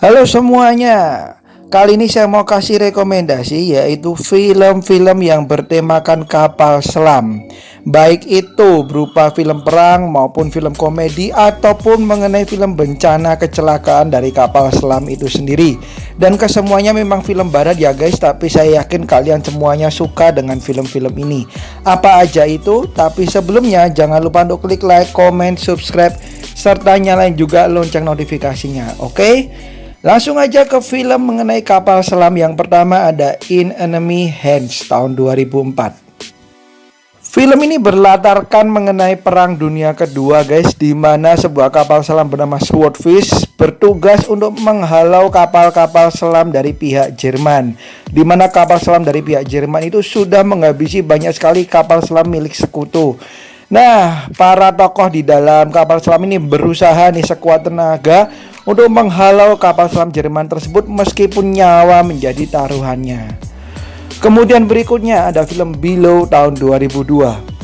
Halo semuanya, kali ini saya mau kasih rekomendasi yaitu film-film yang bertemakan kapal selam. Baik itu berupa film perang maupun film komedi ataupun mengenai film bencana kecelakaan dari kapal selam itu sendiri. Dan kesemuanya memang film barat ya guys, tapi saya yakin kalian semuanya suka dengan film-film ini. Apa aja itu? Tapi sebelumnya jangan lupa untuk klik like, comment, subscribe, serta nyalain juga lonceng notifikasinya, oke? Langsung aja ke film mengenai kapal selam. Yang pertama ada In Enemy Hands tahun 2004. Film ini berlatarkan mengenai Perang Dunia Kedua guys, di mana sebuah kapal selam bernama Swordfish bertugas untuk menghalau kapal-kapal selam dari pihak Jerman. Di mana kapal selam dari pihak Jerman itu sudah menghabisi banyak sekali kapal selam milik sekutu. Nah, para tokoh di dalam kapal selam ini berusaha nih sekuat tenaga untuk menghalau kapal selam Jerman tersebut meskipun nyawa menjadi taruhannya. Kemudian berikutnya ada film Below tahun 2002.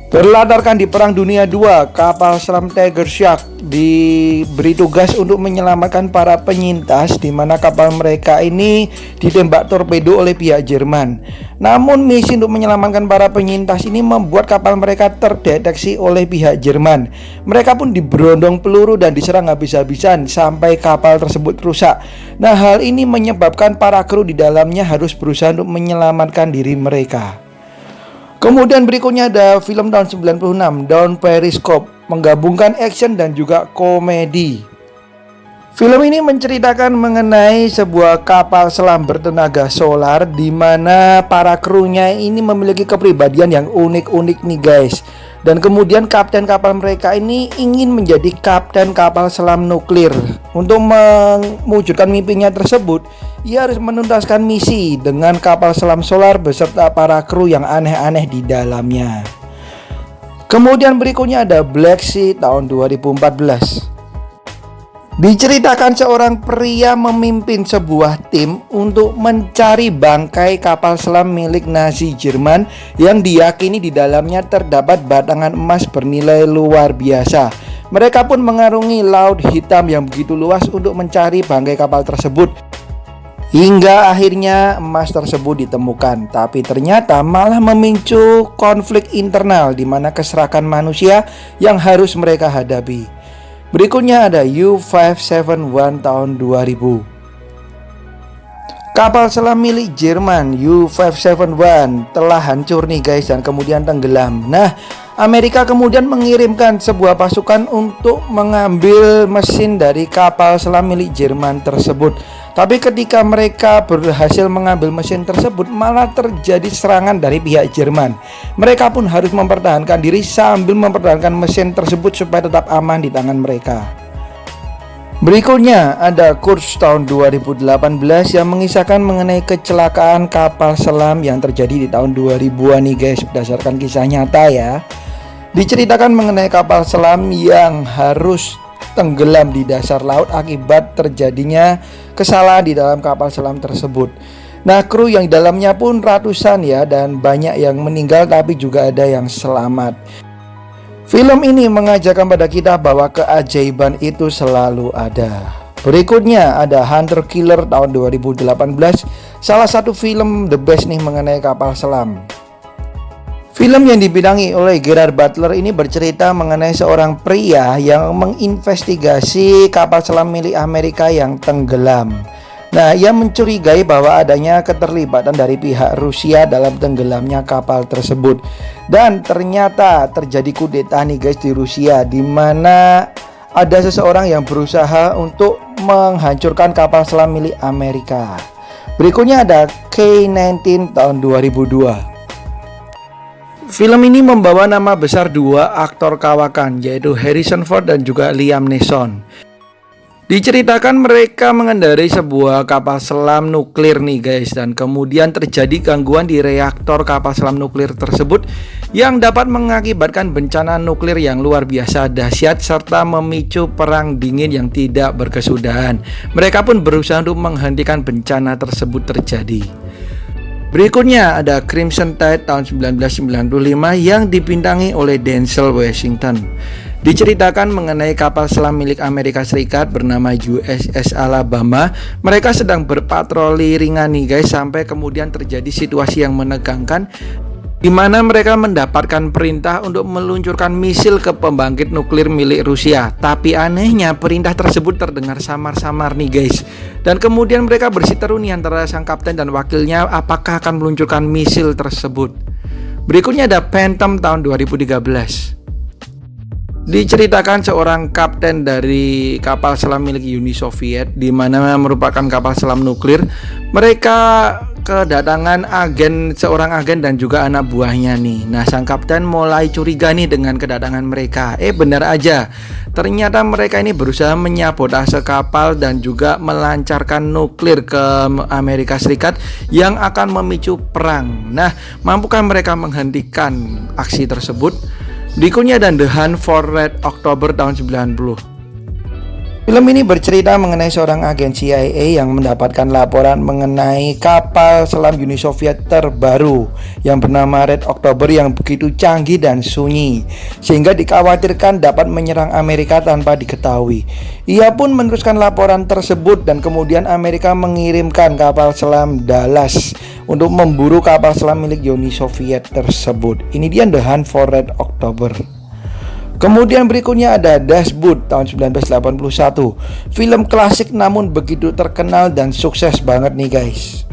Berlatarkan di Perang Dunia II, kapal selam Tiger Shark diberi tugas untuk menyelamatkan para penyintas, di mana kapal mereka ini ditembak torpedo oleh pihak Jerman. Namun misi untuk menyelamatkan para penyintas ini membuat kapal mereka terdeteksi oleh pihak Jerman. Mereka pun diberondong peluru dan diserang habis-habisan sampai kapal tersebut rusak. Nah, hal ini menyebabkan para kru di dalamnya harus berusaha untuk menyelamatkan diri mereka. Kemudian berikutnya ada film tahun 96, Down Periscope, menggabungkan action dan juga komedi. Film ini menceritakan mengenai sebuah kapal selam bertenaga solar, di mana para krunya ini memiliki kepribadian yang unik-unik nih guys. Dan kemudian kapten kapal mereka ini ingin menjadi kapten kapal selam nuklir. Untuk mewujudkan mimpinya tersebut, ia harus menuntaskan misi dengan kapal selam solar beserta para kru yang aneh-aneh di dalamnya. Kemudian berikutnya ada Black Sea tahun 2014. Diceritakan seorang pria memimpin sebuah tim untuk mencari bangkai kapal selam milik Nazi Jerman yang diyakini di dalamnya terdapat batangan emas bernilai luar biasa. Mereka pun mengarungi laut hitam yang begitu luas untuk mencari bangkai kapal tersebut. Hingga akhirnya emas tersebut ditemukan, tapi ternyata malah memicu konflik internal di mana keserakan manusia yang harus mereka hadapi. Berikutnya ada U571 tahun 2000. Kapal selam milik Jerman U571 telah hancur nih guys dan kemudian tenggelam. Nah, Amerika kemudian mengirimkan sebuah pasukan untuk mengambil mesin dari kapal selam milik Jerman tersebut. Tapi ketika mereka berhasil mengambil mesin tersebut, malah terjadi serangan dari pihak Jerman. Mereka pun harus mempertahankan diri sambil mempertahankan mesin tersebut supaya tetap aman di tangan mereka. Berikutnya ada Kursk tahun 2018 yang mengisahkan mengenai kecelakaan kapal selam yang terjadi di tahun 2000-an nih guys, berdasarkan kisah nyata ya. Diceritakan mengenai kapal selam yang harus tenggelam di dasar laut akibat terjadinya kesalahan di dalam kapal selam tersebut. Nah, kru yang di dalamnya pun ratusan ya, dan banyak yang meninggal tapi juga ada yang selamat. Film ini mengajarkan pada kita bahwa keajaiban itu selalu ada. Berikutnya ada Hunter Killer tahun 2018, salah satu film the best nih mengenai kapal selam. Film yang dibidangi oleh Gerard Butler ini bercerita mengenai seorang pria yang menginvestigasi kapal selam milik Amerika yang tenggelam. Nah, ia mencurigai bahwa adanya keterlibatan dari pihak Rusia dalam tenggelamnya kapal tersebut. Dan ternyata terjadi kudeta nih guys di Rusia, di mana ada seseorang yang berusaha untuk menghancurkan kapal selam milik Amerika. Berikutnya ada K-19 tahun 2002. Film ini membawa nama besar dua aktor kawakan, yaitu Harrison Ford dan juga Liam Neeson. Diceritakan mereka mengendarai sebuah kapal selam nuklir nih guys, dan kemudian terjadi gangguan di reaktor kapal selam nuklir tersebut yang dapat mengakibatkan bencana nuklir yang luar biasa dahsyat serta memicu perang dingin yang tidak berkesudahan. Mereka pun berusaha untuk menghentikan bencana tersebut terjadi. Berikutnya ada Crimson Tide tahun 1995 yang dibintangi oleh Denzel Washington. Diceritakan mengenai kapal selam milik Amerika Serikat bernama USS Alabama. Mereka sedang berpatroli ringan nih guys, sampai kemudian terjadi situasi yang menegangkan di mana mereka mendapatkan perintah untuk meluncurkan misil ke pembangkit nuklir milik Rusia. Tapi anehnya perintah tersebut terdengar samar-samar nih guys. Dan kemudian mereka bersiteru nih antara sang kapten dan wakilnya apakah akan meluncurkan misil tersebut. Berikutnya ada Phantom tahun 2013. Diceritakan seorang kapten dari kapal selam milik Uni Soviet, di mana merupakan kapal selam nuklir. Mereka kedatangan seorang agen dan juga anak buahnya nih. Nah, sang kapten mulai curiga nih dengan kedatangan mereka. Benar aja, ternyata mereka ini berusaha menyabotase kapal dan juga melancarkan nuklir ke Amerika Serikat yang akan memicu perang. Nah, mampukah mereka menghentikan aksi tersebut? Berikutnya ada The Hunt for Red October tahun 90. Film ini bercerita mengenai seorang agen CIA yang mendapatkan laporan mengenai kapal selam Uni Soviet terbaru yang bernama Red October yang begitu canggih dan sunyi sehingga dikhawatirkan dapat menyerang Amerika tanpa diketahui. Ia pun meneruskan laporan tersebut dan kemudian Amerika mengirimkan kapal selam Dallas untuk memburu kapal selam milik Uni Soviet tersebut. Ini dia The Hunt for Red October. Kemudian berikutnya ada Dashboot tahun 1981. Film klasik namun begitu terkenal dan sukses banget nih guys.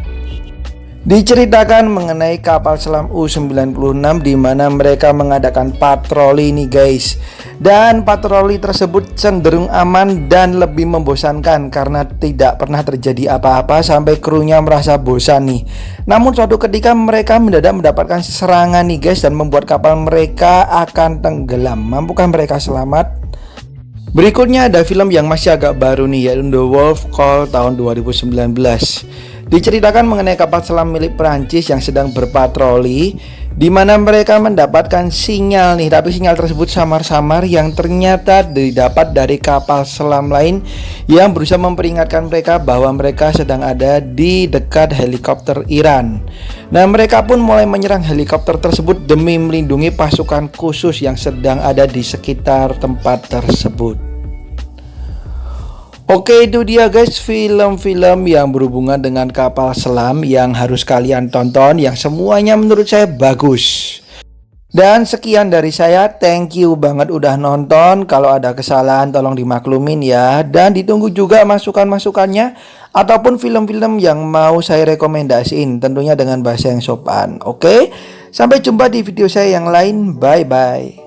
Diceritakan mengenai kapal selam U-96 di mana mereka mengadakan patroli nih guys. Dan patroli tersebut cenderung aman dan lebih membosankan karena tidak pernah terjadi apa-apa sampai krunya merasa bosan nih. Namun suatu ketika mereka mendadak mendapatkan serangan nih guys dan membuat kapal mereka akan tenggelam. Mampukah mereka selamat? Berikutnya ada film yang masih agak baru nih, yaitu The Wolf Call tahun 2019. Diceritakan mengenai kapal selam milik Perancis yang sedang berpatroli, di mana mereka mendapatkan sinyal nih, tapi sinyal tersebut samar-samar yang ternyata didapat dari kapal selam lain yang berusaha memperingatkan mereka bahwa mereka sedang ada di dekat helikopter Iran. Nah, mereka pun mulai menyerang helikopter tersebut demi melindungi pasukan khusus yang sedang ada di sekitar tempat tersebut. Oke, itu dia guys film-film yang berhubungan dengan kapal selam yang harus kalian tonton, yang semuanya menurut saya bagus. Dan sekian dari saya, thank you banget udah nonton. Kalau ada kesalahan tolong dimaklumin ya. Dan ditunggu juga masukan-masukannya ataupun film-film yang mau saya rekomendasiin, tentunya dengan bahasa yang sopan. Oke, sampai jumpa di video saya yang lain. Bye-bye.